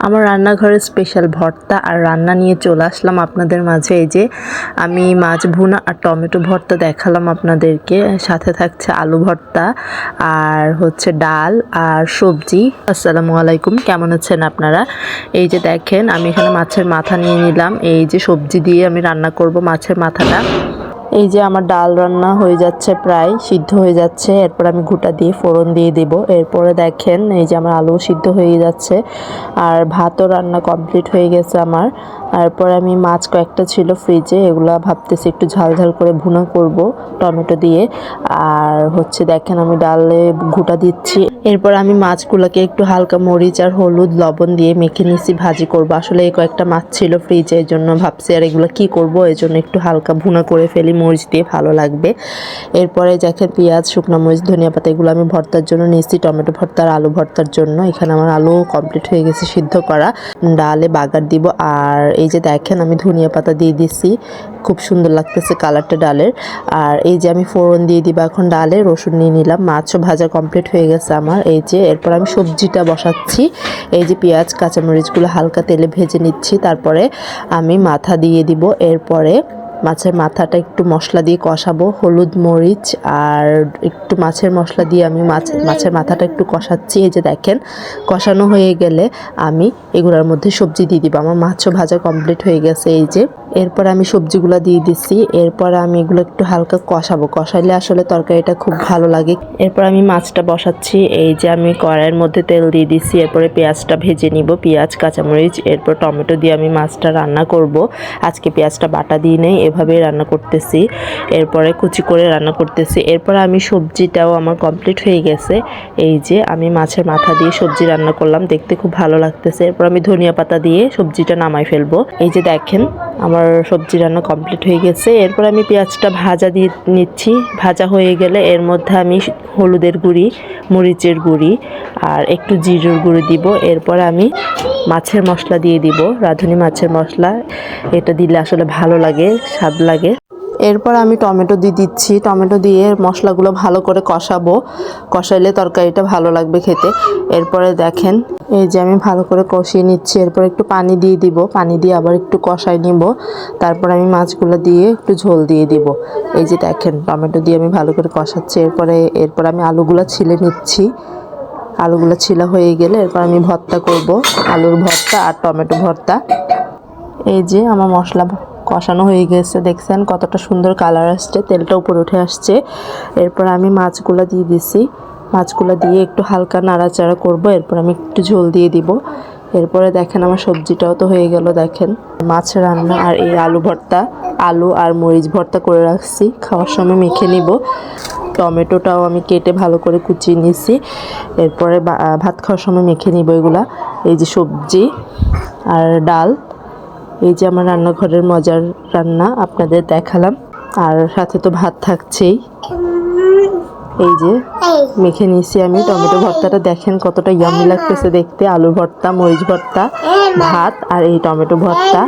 আমার রান্নাঘরের স্পেশাল ভর্তা আর রান্না নিয়ে চলে আসলাম আপনাদের মাঝে। এই যে আমি মাছ ভুনা আর টমেটো ভর্তা দেখালাম আপনাদেরকে, সাথে থাকছে আলু ভর্তা আর হচ্ছে ডাল আর সবজি। আসসালামু আলাইকুম, কেমন আছেন আপনারা? এই যে দেখেন আমি এখানে মাছের মাথা নিয়ে নিলাম, এই যে সবজি দিয়ে আমি রান্না করব মাছের মাথাটা। এই যে আমার ডাল রান্না হয়ে যাচ্ছে, প্রায় সিদ্ধ হয়ে যাচ্ছে। এরপর আমি ঘুটা দিয়ে ফোড়ন দিয়ে দেব। এরপরে দেখেন এই যে আমার আলু সিদ্ধ হয়ে যাচ্ছে আর ভাতও রান্না কমপ্লিট হয়ে গেছে আমার। এরপর আমি মাছ কয়েকটা ছিল ফ্রিজে, এগুলা ভাবতেছি একটু ঝাল ঝাল করে ভুনা করব টমেটো দিয়ে। আর হচ্ছে দেখেন আমি ডালে ঘুটা দিচ্ছি। এরপর আমি মাছগুলোকে একটু হালকা মরিচ আর হলুদ লবণ দিয়ে মেখে নিচ্ছি, ভাজি করব। আসলে এই কয়েকটা মাছ ছিল ফ্রিজে, এই জন্য ভাবছি আর এগুলো কি করব, এই জন্য একটু হালকা ভুনা করে ফেলি, মরিচ দিয়ে ভালো লাগবে। এরপরে দেখেন পেঁয়াজ, শুকনো মরিচ, ধনিয়া পাতা এগুলো আমি ভর্তার জন্য নিয়েছি, টমেটো ভর্তা আর আলু ভর্তার জন্য। এখানে আমার আলু কমপ্লিট হয়ে গেছে সিদ্ধ করা। ডালে বাগার দিব। আর এই যে দেখেন আমি ধনিয়া পাতা দিয়ে দিছি, খুব সুন্দর লাগতেছে কালারটা ডালের। আর এই যে আমি ফোড়ন দিয়ে দিব এখন ডালে, রসুন নিয়ে নিলাম, মাছও ভাজা কমপ্লিট হয়ে গেছে আমার। এই যে এরপর আমি সবজিটা বসাচ্ছি। এই যে পেঁয়াজ কাঁচামরিচগুলো হালকা তেলে ভেজে নিচ্ছি, তারপরে আমি মাথা দিয়ে দিব। এরপরে মাছের মাথাটা একটু মশলা দিয়ে কষাবো, হলুদ মরিচ আর একটু মাছের মশলা দিয়ে আমি মাছের মাথাটা একটু কষাচ্ছি। এই যে দেখেন কষানো হয়ে গেলে আমি এগুলোর মধ্যে সবজি দিয়ে দিব। আমার মাছও ভাজা কমপ্লিট হয়ে গেছে। এই যে এরপর আমি সবজিগুলো দিয়ে দিচ্ছি। এরপর আমি এগুলো একটু হালকা কষাবো, কষাইলে আসলে তরকারিটা খুব ভালো লাগে। এরপর আমি মাছটা বসাচ্ছি। এই যে আমি কড়াইয়ের মধ্যে তেল দিয়ে দিচ্ছি। এরপরে পেঁয়াজটা ভেজে নিব, পেঁয়াজ কাঁচামরিচ, এরপর টমেটো দিয়ে আমি মাছটা রান্না করব। আজকে পেঁয়াজটা বাটা দিয়ে নেই, এভাবেই রান্না করতেছি। এরপরে কুচি করে রান্না করতেছি। এরপর আমি সবজিটাও আমার কমপ্লিট হয়ে গেছে। এই যে আমি মাছের মাথা দিয়ে সবজি রান্না করলাম, দেখতে খুব ভালো লাগতেছে। এরপর আমি ধনিয়া পাতা দিয়ে সবজিটা নামাই ফেলবো। এই যে দেখেন আমার সবজি রান্না কমপ্লিট হয়ে গেছে। এরপর আমি পেঁয়াজটা ভাজা দিয়ে নিচ্ছি। ভাজা হয়ে গেলে এর মধ্যে আমি হলুদের গুঁড়ি, মরিচের গুঁড়ি আর একটু জিরার গুঁড়ি দিব। এরপর আমি মাছের মশলা দিয়ে দিব, রাঁধুনি মাছের মশলা। এটা দিলে আসলে ভালো লাগে, স্বাদ লাগে। এরপর আমি টমেটো দিয়ে দিচ্ছি, টমেটো দিয়ে মশলাগুলো ভালো করে কষাবো, কষাইলে তরকারিটা ভালো লাগবে খেতে। এরপরে দেখেন এই যে আমি ভালো করে কষিয়ে নিচ্ছি। এরপর একটু পানি দিয়ে দিব, পানি দিয়ে আবার একটু কষাই নিব। তারপর আমি মাছগুলো দিয়ে একটু ঝোল দিয়ে দিব। এই যে দেখেন টমেটো দিয়ে আমি ভালো করে কষাচ্ছি। এরপর আমি আলুগুলো ছিলে নিচ্ছি। আলুগুলো ছিলা হয়ে গেলে এরপর আমি ভর্তা করব, আলুর ভর্তা আর টমেটো ভর্তা। এই যে আমার মশলা কষানো হয়ে গেছে, দেখছেন কতটা সুন্দর কালার আসছে, তেলটা উপরে উঠে আসছে। এরপর আমি মাছগুলো দিয়ে দিছি, মাছগুলো দিয়ে একটু হালকা নাড়াচাড়া করব। এরপর আমি একটু ঝোল দিয়ে দিব। এরপরে দেখেন আমার সবজিটাও তো হয়ে গেল। দেখেন মাছ রান্না আর এই আলু ভর্তা, আলু আর মরিচ ভর্তা করে রাখছি, খাওয়ার সময় মেখে নিব। টমেটোটাও আমি কেটে ভালো করে কুচিয়ে নিয়েছি। এরপরে ভাত খাওয়ার সময় মেখে নিব এগুলা। এই যে সবজি আর ডাল, এই যে আমার রান্নাঘরের মজার রান্না আপনাদের দেখালাম। আর সাথে তো ভাত থাকছেই। এই যে মেখে নিয়েছি আমি টমেটো ভর্তাটা, দেখেন কতটা ইয়ামি লাগতেছে দেখতে। আলু ভর্তা, মরিচ ভর্তা, ভাত আর এই টমেটো ভর্তা।